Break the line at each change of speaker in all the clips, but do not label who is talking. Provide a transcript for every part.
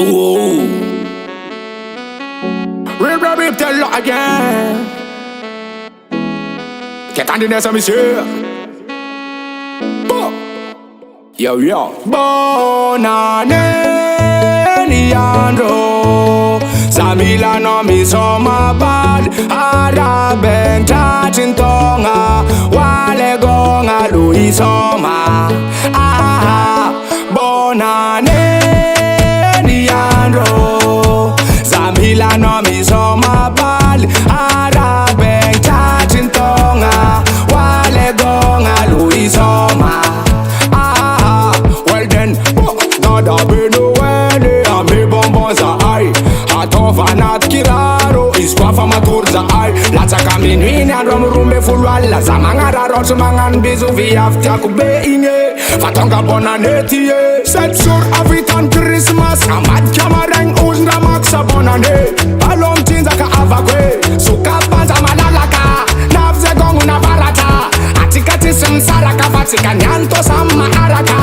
Ooh. Rip, TELO again. Get on the nest, monsieur. Yo. Bonne Niandro. Samila no mi soma bad. Arabeng chachin tonga. Wale gonga lui soma. Bonne Niandro. Samila no mi soma bad. Arabeng chachin tonga. Wale gonga lui soma. Da beno wene a me bonbon za ai. Ato fanat kiraro ispa fama tur za ai. Laza kamini ni androm rumbe fulwala. Zamangara rots mangan bizu vi aftia kube inge. Fatonga bonane tie. Set sur African Christmas. Amad kamareng uzna maksa bonane. Along tinza ka avakwe. Suka banza malalaka. Navze gongu na barata. Atikati simsaraka. Fatika nyanto sama araka.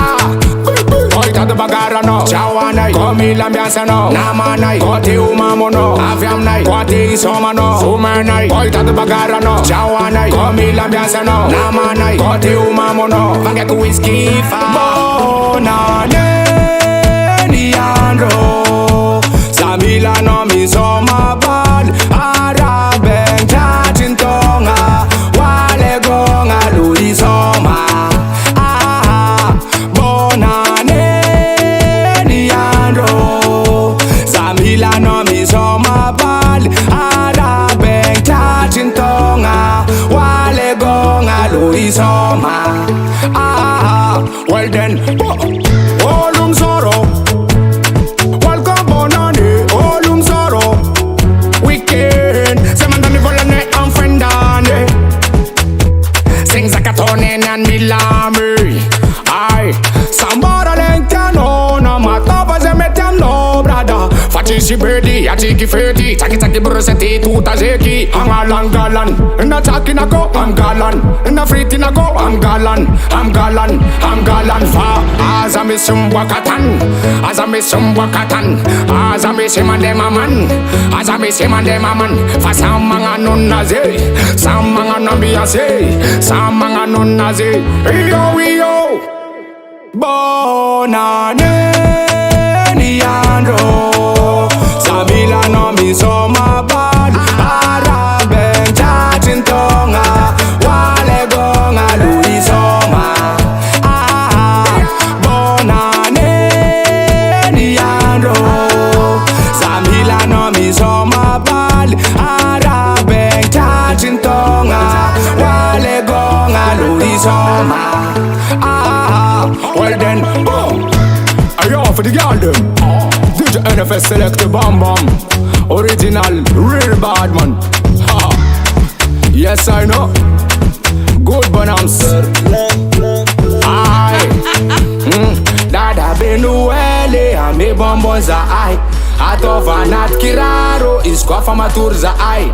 Oita de bagara no, chawanai, komi lambiansa no, namanai, kote umamo no, afiamnai, kote isoma no, fumanai. Oita de bagara no, chawanai, komi lambiansa no, namanai, kote umamo no, forget whiskey fa. Bonne Niandro, Samila no mi soma bad, Arabeng chachin tonga, wale gonga lui soma. Samila no mi soma bad. Arabeng chachin tonga. Wale gonga lui soma. Well then, olum sorrow. Welcome bonane, olum sorrow. Weekend, semandani volane am friendane. Sing zakatone nan milami. Ay, sambara lenkano na matava zemetem no brada. Fatisi bedi, atiki feti, taki broseti tuta zeki. Angalan galan, na taki nako am galan, na friti nako am galan fa. Azami sumbwakatan, azami semande maman, azami semande maman. Fa samanga nonnaze, samanga nambiase, samanga nonnaze. Yo. Bonne Niandro, Samila no mi soma bad. Arabeng chachin tonga, wale gonga lui soma. Bonne Niandro, Samila no mi soma bad. Arabeng chachin tonga, wale gonga lui soma. Well then, ayo for the girl them. DJ NFS select the bam bam. Original, real bad man. Ha. Yes I know. Good bonams. Aye. Dada benu wele a me bonbon za ai. Ato vanat kiraro iskwa fama tur za ai.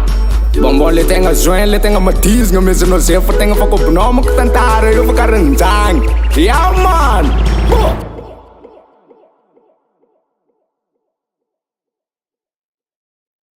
Bonbon le tenga join le tenga matiz nga mese no se fa tenga fa ko pnoma ko tantare yo fa karanjang. Yeah man.